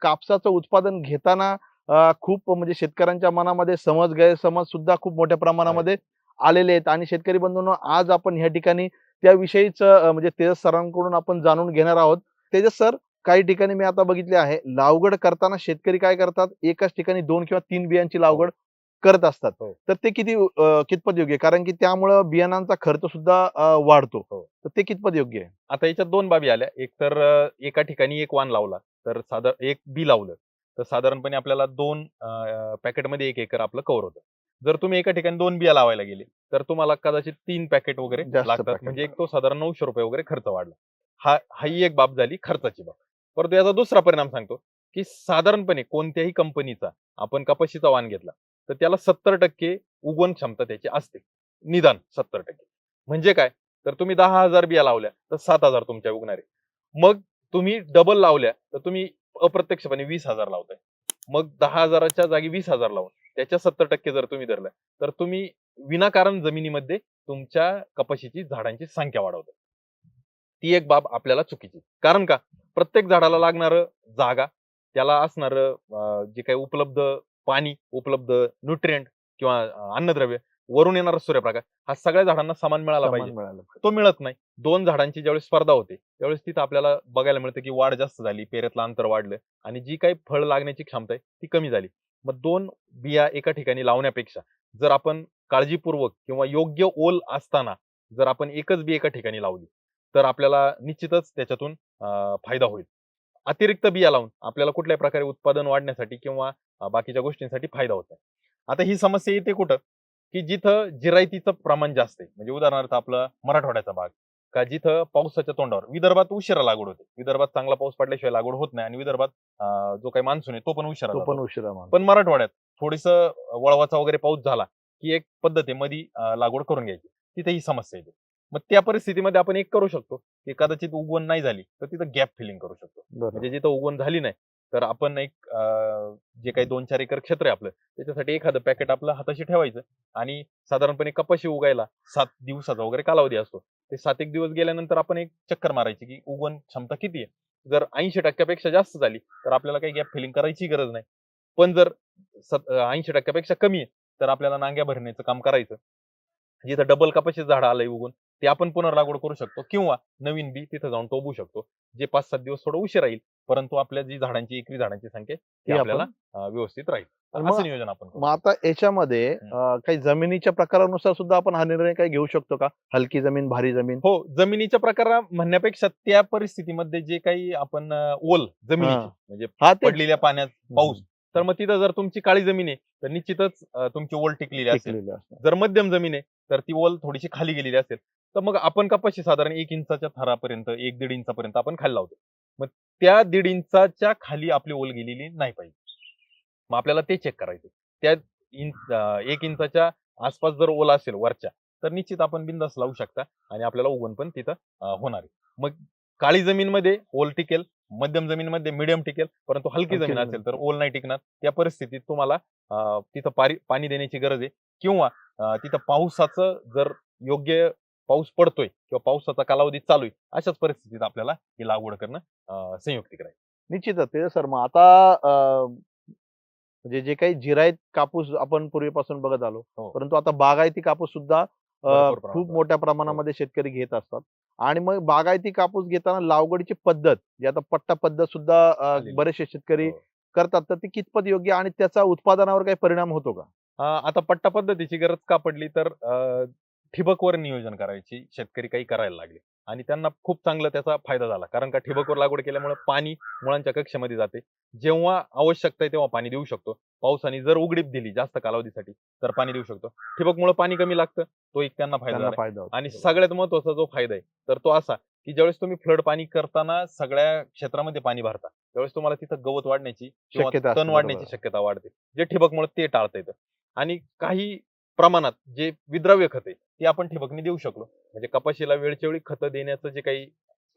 कापसाचं उत्पादन घेताना खूप म्हणजे शेतकऱ्यांच्या मनामध्ये गैरसमज सुद्धा खूप मोठ्या आहे. प्रमाणामध्ये आलेले आहेत आणि शेतकरी बंधूंनो आज आपण ह्या ठिकाणी त्याविषयीच म्हणजे तेजस सरांकडून आपण जाणून घेणार आहोत. तेजस सर, काही ठिकाणी मी आता बघितले आहे, लागवड करताना शेतकरी काय करतात, एकाच ठिकाणी 2 किंवा 3 बियांची लागवड हो, करत असतात. हो, तर ते कितपत योग्य आहे? कारण की त्यामुळं बियाणांचा खर्च सुद्धा वाढतो. हो. तर ते कितपत योग्य आहे? आता याच्यात 2 बाबी आल्या. एक तर एका ठिकाणी एक वाण लावला, तर एक बी लावलं, तर साधारणपणे आपल्याला 2 पॅकेटमध्ये 1 एकर आपलं कव्हर होतं. जर तुम्ही एका ठिकाणी 2 बिया लावायला गेले, तर तुम्हाला कदाचित 3 पॅकेट वगैरे जास्त लागतात. पॅकेट म्हणजे एक लागतं. तो साधारण ₹900 वगैरे खर्च वाढला. ही एक बाब झाली खर्चाची बाब. परंतु याचा दुसरा परिणाम सांगतो, की साधारणपणे कोणत्याही कंपनीचा आपण कपाशीचा वाण घेतला, तर त्याला 70% उगवण क्षमता त्याची असते. निदान 70%. म्हणजे काय? तर तुम्ही 10,000 बिया लावल्या, तर 7,000 तुमच्या उगणार आहे. मग तुम्ही डबल लावल्या, तर तुम्ही अप्रत्यक्षपणे 20,000 लावताय. मग 10,000च्या जागी 20,000 लावून त्याच्या 70% जर तुम्ही धरलं, तर तुम्ही विनाकारण जमिनीमध्ये तुमच्या कपाशीची झाडांची संख्या वाढवताय. ती एक बाब आपल्याला चुकीची. कारण का? प्रत्येक झाडाला लागणारं जागा, त्याला असणारं जे काही उपलब्ध पाणी, उपलब्ध न्यूट्रिएंट किंवा अन्नद्रव्य, वरून येणारा सूर्यप्रकाश, हा सगळ्या झाडांना समान मिळाला पाहिजे. समान मिळालं पाहिजे. तो मिळत नाही. 2 झाडांची ज्यावेळेस स्पर्धा होते, त्यावेळेस तिथं आपल्याला बघायला मिळतं, की वाढ जास्त झाली, पेरेतलं अंतर वाढलं आणि जी काही फळ लागण्याची क्षमता आहे, ती कमी झाली. मग 2 बिया एका ठिकाणी लावण्यापेक्षा जर आपण काळजीपूर्वक किंवा योग्य ओल असताना जर आपण एकच बी एका ठिकाणी लावली, तर आपल्याला निश्चितच त्याच्यातून फायदा होईल. अतिरिक्त बिया लावून आपल्याला कुठल्याही प्रकारे उत्पादन वाढण्यासाठी किंवा बाकीच्या गोष्टींसाठी फायदा होत नाही. आता ही समस्या येते कुठं? की जिथं जिरायतीचं प्रमाण जास्त आहे. म्हणजे उदाहरणार्थ आपला मराठवाड्याचा भाग, का जिथं पावसाच्या तोंडावर विदर्भात उशिरा लागवड होते. विदर्भात चांगला पाऊस पडल्याशिवाय लागवड होत नाही आणि विदर्भात जो काही मान्सून आहे तो पण उशिरा तो जातो. पण उशिरा पण मानतो. मराठवाड्यात थोडंसं वळवाचा वगैरे पाऊस झाला, की एक पद्धत आहे मधी लागवड करून घ्यायची. तिथे ही समस्या येते. मग त्या परिस्थितीमध्ये आपण एक करू शकतो, की कदाचित उगवण नाही झाली, तर तिथं गॅप फिलिंग करू शकतो. म्हणजे बरोबर. जिथं उगवण झाली नाही, तर आपण एक जे काही 2-4 एकर क्षेत्र आहे आपलं, त्याच्यासाठी एखादं पॅकेट आपलं हाताशी ठेवायचं आणि साधारणपणे कपाशी उगायला 7 दिवसाचा वगैरे कालावधी असतो. ते 7 एक दिवस गेल्यानंतर आपण एक चक्कर मारायची, की उगवण क्षमता किती आहे? जर 80% पेक्षा जास्त झाली, तर आपल्याला काही गॅप फिलिंग करायची गरज नाही. पण जर 80% पेक्षा कमी आहे, तर आपल्याला नांग्या भरण्याचं काम करायचं. जिथं डबल कपाशीचं झाड आलंय उगून, ते आपण पुनर्लागवड करू शकतो किंवा नवीन बी तिथं जाऊन टोभू शकतो. जे 5-7 दिवस थोडं उशिरा येईल, परंतु आपल्या जी एकरी झाडांची संख्या आहे, ती ती आपल्याला आपण व्यवस्थित राहील. आणि तर मग असं नियोजन आपण करू मग शकतो. आता याच्यामध्ये हं. काही जमिनीच्या प्रकारानुसार सुद्धा आपण हा निर्णय काही घेऊ शकतो का? हलकी जमीन, भारी जमीन? हो, जमिनीच्या प्रकारा म्हणण्यापेक्षा त्या परिस्थितीमध्ये जे काही आपण ओल हां. जमिनीची म्हणजे हां, तेच. पडलेल्या पाण्यात हं, पाऊस, हं. तर मग तिथं जर तुमची काळी जमीन आहे, तर निश्चितच तुमची ओल टिकलेली असेल. टिकलेलं असणार. जर मध्यम जमीन आहे, तर ती ओल थोडीशी खाली गेलेली असेल, तर मग आपण कपाशी साधारण 1 इंचाच्या थरापर्यंत, 1-1.5 इंचापर्यंत आपण खाली लावतो. मग त्या 1.5 इंचाच्या खाली आपली ओल गेलेली नाही पाहिजे. मग आपल्याला ते चेक करायचं. त्या 1 इंचाच्या आसपास जर ओल असेल वरच्या, तर निश्चित आपण बिनधास्त लावू शकता आणि आपल्याला उगवण पण तिथं होणार आहे. मग काळी जमीनमध्ये ओल टिकेल, मध्यम जमीनमध्ये मीडियम टिकेल, परंतु हलकी हलकी जमीन जमीन. असेल तर ओल नाही टिकणार. त्या परिस्थितीत तुम्हाला तिथं पाणी देण्याची गरज आहे किंवा तिथं पावसाचं जर योग्य पाऊस पडतोय किंवा पावसाचा कालावधी चालू आहे, अशाच परिस्थितीत आपल्याला ही लागवड करणं संयुक्तिक राहील. निश्चितच. ते सर मग आता म्हणजे जे काही जिरायत कापूस आपण पूर्वीपासून बघत आलो. हो, परंतु आता बागायती कापूस सुद्धा भरपूर प्रमाणात खूप वाढतं. मोठ्या हो, प्रमाणामध्ये शेतकरी घेत असतात. आणि मग बागायती कापूस घेताना लागवडीची पद्धत, जी आता पट्टा पद्धत सुद्धा आलेली आहे. बरेचसे शेतकरी हो. करतात. तर ती कितपत योग्य आणि त्याचा उत्पादनावर काही परिणाम होतो का? आता पट्टा पद्धतीची गरज का पडली तर ठिबकवर नियोजन करायची शेतकरी काही करायला लागले आणि त्यांना खूप चांगला त्याचा फायदा झाला. कारण का ठिबकवर लागवड केल्यामुळे पाणी मुळांच्या कक्षेमध्ये जाते. जेव्हा आवश्यकता आहे तेव्हा पाणी देऊ शकतो. पावसाने जर उघडीप दिली जास्त कालावधीसाठी तर पाणी देऊ शकतो. ठिबकमुळे पाणी कमी लागतं. तो एक त्यांना फायदा त्यांना झाला फायदा होतो. आणि बरोबर. सगळ्यात महत्त्वाचा जो फायदा आहे तर तो असा, की ज्यावेळेस तुम्ही फ्लड पाणी करताना सगळ्या क्षेत्रामध्ये पाणी भरता, त्यावेळेस तुम्हाला तिथं गवत वाढण्याची किंवा शक्यता तण असते. वाढण्याची बरोबर. शक्यता वाढते. जे ठिबकमुळे ते टाळता येतं. आणि काही प्रमाणात जे विद्राव्य खत आहे, ते आपण ठिबकने देऊ शकलो. म्हणजे कपाशीला वेळच्या वेळी खतं देण्याचं जे काही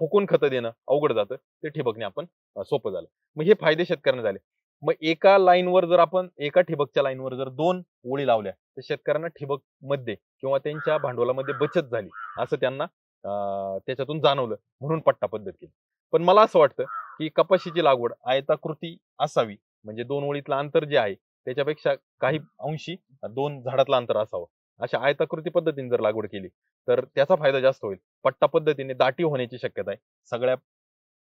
फुकून खतं देणं अवघड जातं, ते ठिबकने आपण सोपं झालं. मग हे फायदे शेतकऱ्यांना झाले. मग एका लाईनवर जर आपण एका ठिबकच्या लाईनवर जर 2 ओळी लावल्या, तर शेतकऱ्यांना ठिबकमध्ये किंवा त्यांच्या भांडवलामध्ये बचत झाली, असं त्यांना त्याच्यातून जाणवलं म्हणून पट्टा पद्धत केली. पण मला असं वाटतं की कपाशीची लागवड आयताकृती असावी, म्हणजे 2 ओळीतलं अंतर जे आहे त्याच्यापेक्षा काही अंशी 2 झाडातलं अंतर असावं. अशा आयताकृती पद्धतीने जर लागवड केली तर त्याचा फायदा जास्त होईल. पट्टा पद्धतीने दाटी होण्याची शक्यता आहे. सगळ्या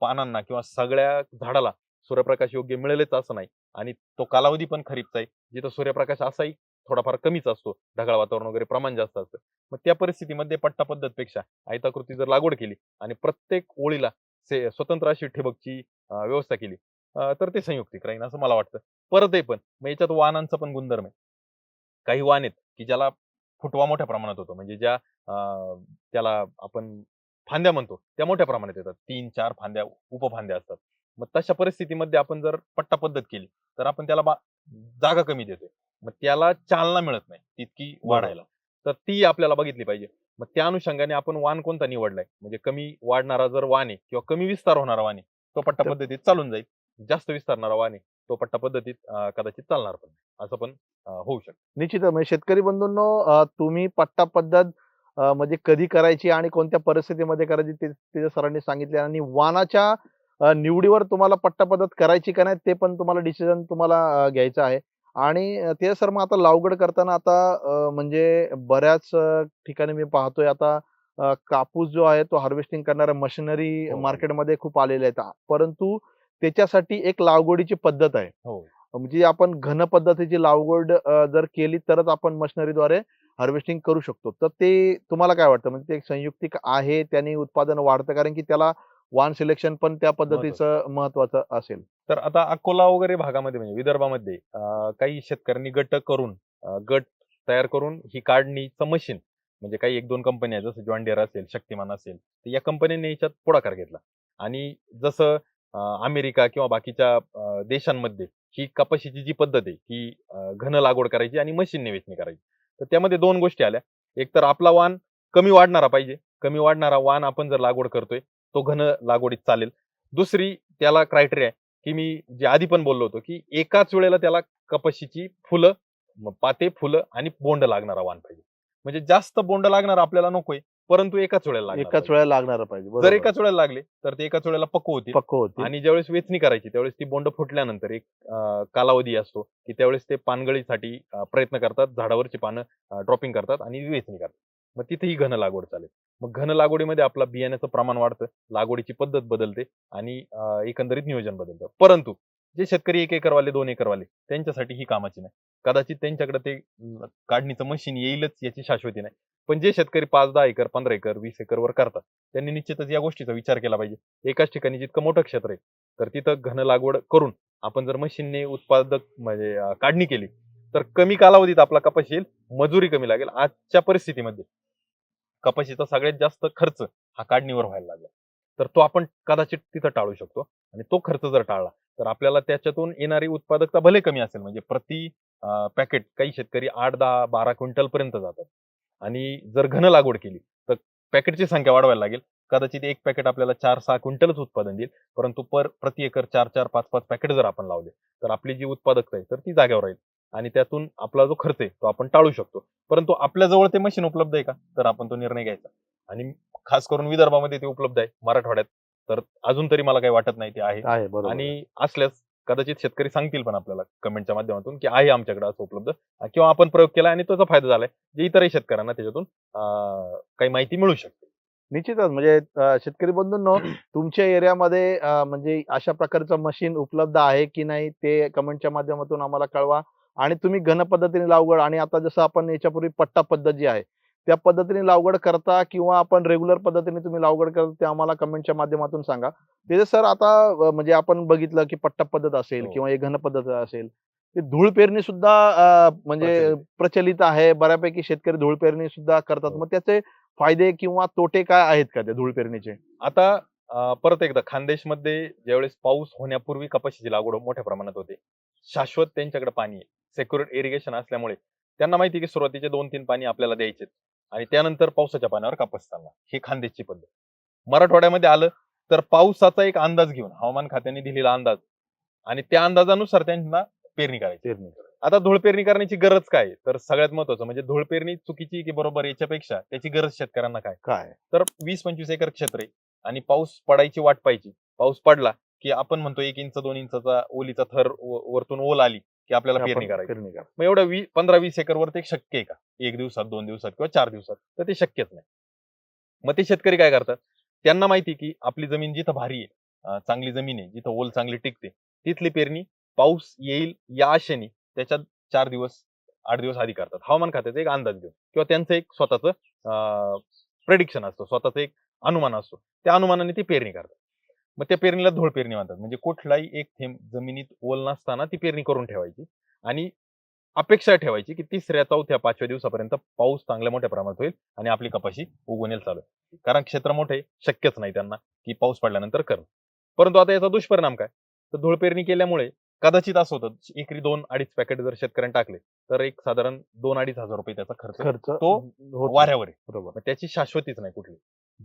पानांना किंवा सगळ्या झाडाला सूर्यप्रकाश योग्य मिळेलच असं नाही, आणि तो कालावधी पण खरीपचा आहे, जिथं सूर्यप्रकाश असाही थोडाफार कमीच असतो, ढगाळ वातावरण वगैरे प्रमाण जास्त असतं. मग त्या परिस्थितीमध्ये पट्टा पद्धतपेक्षा आयताकृती जर लागवड केली आणि प्रत्येक ओळीला स्वतंत्र अशी ठिबकची व्यवस्था केली तर ते संयुक्तिक राहील असं मला वाटतं. परत आहे पण मग याच्यात वाणांचा पण गुणधर्म आहे. काही वाण आहेत की ज्याला फुटवा मोठ्या प्रमाणात होतो, म्हणजे ज्या त्याला आपण फांद्या म्हणतो त्या मोठ्या प्रमाणात येतात. 3-4 फांद्या उपफांद्या असतात. मग तशा परिस्थितीमध्ये आपण जर पट्टा पद्धत केली तर आपण त्याला जागा कमी देतोय. मग त्याला चालना मिळत नाही तितकी वाढायला. तर ती आपल्याला बघितली पाहिजे. मग त्या अनुषंगाने आपण वाण कोणता निवडलाय, म्हणजे कमी वाढणारा जर वाण आहे किंवा कमी विस्तार होणारा वाण आहे तो पट्टा तर- पद्धतीत चालून जाईल. जास्त विस्तारणारा वाण आहे तो पट्टा पद्धतीत कदाचित चालणार पण नाही. असं पण होऊ शकतं. निश्चितच म्हणजे शेतकरी बंधूंनो, तुम्ही पट्टा पद्धत म्हणजे कधी करायची आणि कोणत्या परिस्थितीमध्ये करायची ते सरांनी सांगितले आणि वाणाच्या निवडीवर तुम्हाला पट्टा पद्धत करायची का नाही ते पण तुम्हाला डिसिजन तुम्हाला घ्यायचं आहे. आणि ते सर मग आता लागवड करताना आता म्हणजे बऱ्याच ठिकाणी मी पाहतोय आता कापूस जो आहे तो हार्वेस्टिंग करणाऱ्या मशिनरी हो. मार्केटमध्ये खूप आलेल्या आहेत. परंतु त्याच्यासाठी एक लागवडीची पद्धत आहे. हो. म्हणजे आपण घन पद्धतीची लागवड जर केली तरच आपण मशिनरीद्वारे हार्वेस्टिंग करू शकतो. तर ते तुम्हाला काय वाटतं? म्हणजे ते एक संयुक्तिक आहे, त्याने उत्पादन वाढतं कारण की त्याला वाण सिलेक्शन पण त्या पद्धतीचं महत्वाचं असेल. तर आता अकोला वगैरे भागामध्ये म्हणजे विदर्भामध्ये काही शेतकऱ्यांनी गट करून गट तयार करून ही काढणीचं मशीन, म्हणजे काही 1-2 कंपन्या जसं जॉन डियर असेल, शक्तिमान असेल, तर या कंपन्यांनी याच्यात पुढाकार घेतला. आणि जसं अमेरिका किंवा बाकीच्या देशांमध्ये ही कपाशीची जी पद्धत आहे ही घन लागवड करायची आणि मशीनने वेचणी करायची. तर त्यामध्ये 2 गोष्टी आल्या. एक तर आपला वाण कमी वाढणारा पाहिजे. कमी वाढणारा वाण आपण जर लागवड करतोय, तो घन लागवडीत चालेल. दुसरी त्याला क्रायटेरिया की मी जे आधी पण बोललो होतो, की एकाच वेळेला त्याला कपाशीची फुलं, पाते, फुलं आणि बोंड लागणारा वाण पाहिजे. म्हणजे जास्त बोंड लागणार आपल्याला नकोय, परंतु एकाच वेळेला लागणार एकाच पाहिजे. वेळेला लागणारं पाहिजे. जर बरोबर. एकाच वेळेला लागले, तर ते एकाच वेळेला पक्व होतील. पक्व होतील. आणि ज्यावेळेस वेचणी करायची त्यावेळेस ती बोंड फुटल्यानंतर एक कालावधी असतो, की त्यावेळेस ते पानगळीसाठी प्रयत्न करतात. झाडावरची पानं ड्रॉपिंग करतात आणि वेचणी करतात. मग तिथे ही घन लागवड चालेल. मग घन लागवडीमध्ये आपलं बियाण्याचं प्रमाण वाढतं, लागवडीची पद्धत बदलते आणि एकंदरीत नियोजन बदलतं. परंतु जे शेतकरी 1 एकरवाले, 2 एकरवाले त्यांच्यासाठी ही कामाची नाही. कदाचित त्यांच्याकडे ते काढणीचं मशीन येईलच याची शाश्वती नाही. पण जे शेतकरी 5-10 एकर, 15 एकर, 20 एकरवर करतात, त्यांनी निश्चितच या गोष्टीचा विचार केला पाहिजे. एकाच ठिकाणी जितकं मोठं क्षेत्र आहे, तर तिथं घन लागवड करून आपण जर मशीनने उत्पादक म्हणजे काढणी केली, तर कमी कालावधीत आपला कपाशी येईल, मजुरी कमी लागेल. आजच्या परिस्थितीमध्ये कपाशीचा सगळ्यात जास्त खर्च हा काढणीवर व्हायला लागला. तर तो आपण कदाचित तिथं टाळू शकतो आणि तो खर्च जर टाळला, तर आपल्याला त्याच्यातून येणारी उत्पादकता भले कमी असेल, म्हणजे प्रति पॅकेट काही शेतकरी 8, 10, 12 क्विंटल पर्यंत जातात. आणि जर घन लागवड केली, तर पॅकेटची संख्या वाढवायला लागेल. कदाचित एक पॅकेट आपल्याला 4-6 क्विंटलच उत्पादन देईल. परंतु प्रति एकर 4-4, 5-5 पॅकेट जर आपण लावले, तर आपली जी उत्पादकता आहे, तर ती जागेवर राहील. आणि त्यातून आपला जो खर्च आहे, तो आपण टाळू शकतो. परंतु आपल्याजवळ ते मशीन उपलब्ध आहे का? तर आपण तो निर्णय घ्यायचा. आणि खास करून विदर्भामध्ये ते उपलब्ध आहे. मराठवाड्यात तर अजून तरी मला काही वाटत नाही ते आहे. आहे. बरोबर आहे. आणि असल्यास कदाचित शेतकरी सांगतील पण आपल्याला कमेंटच्या माध्यमातून, की आहे आमच्याकडे असं उपलब्ध, किंवा आपण प्रयोग केला आणि त्याचा फायदा झालाय. जे इतरही शेतकऱ्यांना त्याच्यातून काही माहिती मिळू शकते. निश्चितच म्हणजे शेतकरी बंधूंनो, तुमच्या एरियामध्ये म्हणजे अशा प्रकारचं मशीन उपलब्ध आहे की नाही ते कमेंटच्या माध्यमातून आम्हाला कळवा. आणि तुम्ही घन पद्धतीने लागवड आणि आता जसं आपण याच्यापूर्वी पट्टा पद्धत जी आहे, त्या पद्धतीने लागवड करता किंवा आपण रेग्युलर पद्धतीने तुम्ही लागवड करता ते आम्हाला कमेंटच्या माध्यमातून सांगा. ते सर आता म्हणजे आपण बघितलं की पट्टा पद्धत असेल हो. किंवा एक घन पद्धत असेल, ते धूळ पेरणी सुद्धा म्हणजे प्रचलित आहे. प्रचलित आहे. बऱ्यापैकी शेतकरी धूळ पेरणी सुद्धा करतात. हो. मग त्याचे फायदे किंवा तोटे काय आहेत का त्या धूळ पेरणीचे? आता परत एकदा खानदेशमध्ये ज्यावेळेस पाऊस होण्यापूर्वी कपाशीची लागवड मोठ्या प्रमाणात होते. शाश्वत त्यांच्याकडे पाणी आहे. सेक्युरेट इरिगेशन असल्यामुळे त्यांना माहिती आहे की सुरुवातीचे 2-3 पाणी आपल्याला द्यायचे आणि त्यानंतर पावसाच्या पाण्यावर कापूस चालणार. ही खानदेशची पद्धत. मराठवाड्यामध्ये आलं तर पावसाचा एक अंदाज घेऊन हवामान खात्याने दिलेला अंदाज आणि त्या अंदाजानुसार त्यांना पेरणी करायची. पेरणी. आता धूळ पेरणी करण्याची गरज काय आहे? तर सगळ्यात महत्वाचं म्हणजे धूळ पेरणी चुकीची की बरोबर याच्यापेक्षा त्याची गरज शेतकऱ्यांना काय? काय तर 20-25 एकर क्षेत्र आहे आणि पाऊस पडायची वाट पाहायची. पाऊस पडला की आपण म्हणतो 1 इंच 2 इंचाचा ओलीचा थर वरतून ओल आली की आपल्याला पेरणी करायची. पेरणी करा. मग एवढं 15-20 एकरवर ते शक्य आहे का? 1 दिवसात, 2 दिवसात किंवा 4 दिवसात? तर ते शक्यच नाही. मग ते शेतकरी काय करतात? त्यांना माहिती की आपली जमीन जिथं भारी आहे, चांगली जमीन आहे, जिथं ओल चांगली टिकते, तिथली पेरणी पाऊस येईल या आशेने त्याच्यात 4 दिवस, 8 दिवस आधी करतात. हवामान खात्याचा एक अंदाज घेऊन किंवा त्यांचं एक स्वतःचं प्रेडिक्शन असतं, स्वतःचा एक अनुमान असतो. त्या अनुमानाने ती पेरणी करतात. मग त्या पेरणीला धूळ पेरणी म्हणतात. म्हणजे कुठलाही एक थेंब जमिनीत ओल नसताना ती पेरणी करून ठेवायची आणि अपेक्षा ठेवायची की 3ऱ्या, 4थ्या, 5व्या दिवसापर्यंत पाऊस चांगल्या मोठ्या प्रमाणात होईल आणि आपली कपाशी उगवून येईल चालू आहे. कारण क्षेत्र मोठे आहे, शक्यच नाही त्यांना की पाऊस पडल्यानंतर करणं. परंतु आता याचा दुष्परिणाम काय? तर धूळ पेरणी केल्यामुळे कदाचित असं होतं, एकरी 2-2.5 पॅकेट जर शेतकऱ्यांनी टाकले, तर एक साधारण 2-2.5 हजार रुपये त्याचा खर्च तो होतो. वाऱ्यावर आहे. बरोबर. मग त्याची शाश्वतीच नाही कुठली.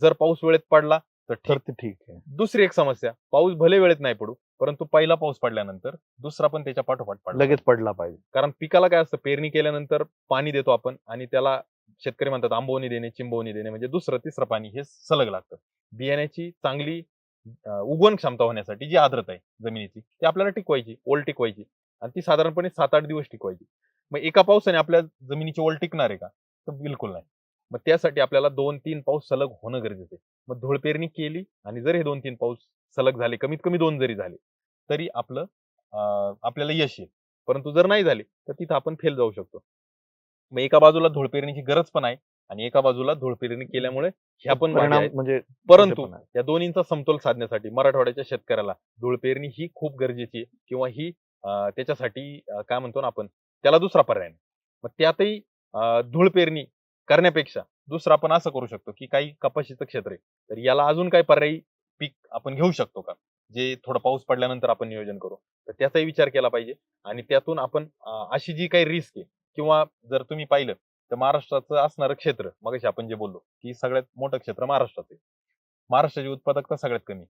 जर पाऊस वेळेत पडला तर तर ठीक. ते ठीक आहे. दुसरी एक समस्या, पाऊस भले वेळेत नाही पडू, परंतु पहिला पाऊस पडल्यानंतर दुसरा पण त्याच्या पाठोपाठ पडला. लगेच पडला पाहिजे. कारण पिकाला काय असतं, पेरणी केल्यानंतर पाणी देतो आपण आणि त्याला शेतकरी म्हणतात आंबवणी देणे, चिंबवणी देणे, म्हणजे दुसरं तिसरं पाणी हे सलग लागतं. बियाण्याची चांगली उगवण क्षमता होण्यासाठी जी आर्द्रता आहे जमिनीची ती आपल्याला टिकवायची, ओल टिकवायची आणि ती साधारणपणे 7-8 दिवस टिकवायची. मग एका पावसाने आपल्या जमिनीची ओल टिकणार आहे का? तर बिलकुल नाही. मग त्यासाठी आपल्याला 2-3 पाऊस सलग होणं गरजेचं आहे. मग धूळ पेरणी केली आणि जर हे 2-3 पाऊस सलग झाले, कमीत कमी 2 जरी झाले, तरी आपल्याला यश येईल. परंतु जर नाही झाले, तर तिथं आपण फेल जाऊ शकतो. मग एका बाजूला धूळ पेरणीची गरज पण आहे आणि एका बाजूला धूळ पेरणी केल्यामुळे ह्या पण बाबी परिणाम आहेत. म्हणजे परंतु पण आहे. या दोन्हींचा समतोल साधण्यासाठी मराठवाड्याच्या शेतकऱ्याला धूळ पेरणी ही खूप गरजेची आहे किंवा ही त्याच्यासाठी काय म्हणतो ना आपण, त्याला दुसरा पर्याय नाही. मग त्यातही धूळ पेरणी करण्यापेक्षा दुसरं आपण असं करू शकतो की काही कपाशीचं क्षेत्र आहे, तर याला अजून काही पर्यायी पीक आपण घेऊ शकतो का? जे थोडा पाऊस पडल्यानंतर आपण नियोजन करू. तर त्याचाही विचार केला पाहिजे आणि त्यातून आपण अशी जी काही रिस्क आहे किंवा जर तुम्ही पाहिलं तर महाराष्ट्राचं असणारं क्षेत्र, मगाशी आपण जे बोललो की सगळ्यात मोठं क्षेत्र महाराष्ट्रात आहे. महाराष्ट्राची उत्पादकता सगळ्यात कमी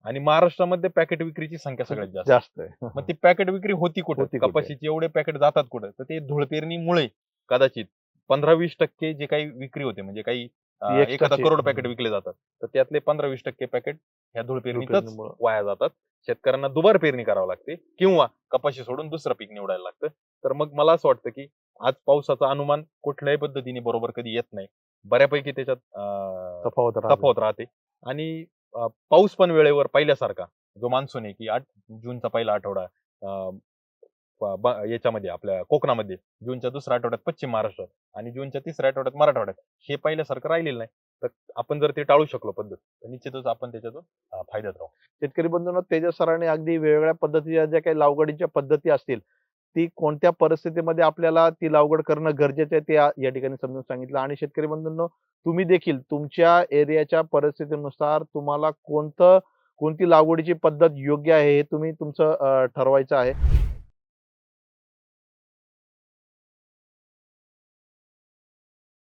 आणि महाराष्ट्रामध्ये पॅकेट विक्रीची संख्या सगळ्यात जास्त. जास्त आहे. मग ती पॅकेट विक्री होती कुठं? होती कुठे? कपाशीचे एवढे पॅकेट जातात कुठं? तर ते धूळ पेरणीमुळे कदाचित 15-20% जे काही विक्री होते, म्हणजे काही ती एखादा extra करोड पॅकेट विकले जातात, तर त्यातले 15-20% पॅकेट ह्या धूळ पेरणीतच पेरणीमुळं. वाया जातात. शेतकऱ्यांना दुबार पेरणी करावी लागते किंवा कपाशी सोडून दुसरं पीक निवडायला लागतं. तर मग मला असं वाटतं की आज पावसाचा अनुमान कुठल्याही पद्धतीने बरोबर कधी येत नाही. बऱ्यापैकी त्याच्यात तफावत राहते आणि पाऊस पण वेळेवर पहिल्यासारखा जो मान्सून आहे की जूनचा पहिला आठवडा याच्यामध्ये आपल्या कोकणामध्ये, जूनच्या दुसऱ्या आठवड्यात पश्चिम महाराष्ट्रात आणि जूनच्या 3ऱ्या आठवड्यात मराठवाड्यात, हे पहिल्यासारखं राहिलेलं नाही. तर आपण जर ते टाळू शकलो पद्धत, तर निश्चितच आपण त्याच्यातून फायद्यात राहू. शेतकरी बंधूंनो, तेजस सरांनी अगदी वेगवेगळ्या पद्धतीच्या ज्या काही लागवडीच्या पद्धती असतील, ती कोणत्या परिस्थितीमध्ये आपल्याला ती लागवड करणं गरजेचं आहे ते या ठिकाणी समजून सांगितलं. आणि शेतकरी बंधूंनो, तुम्ही देखील तुमच्या एरियाच्या परिस्थितीनुसार तुम्हाला कोणती लागवडीची पद्धत योग्य आहे हे तुम्ही तुमचं ठरवायचं आहे.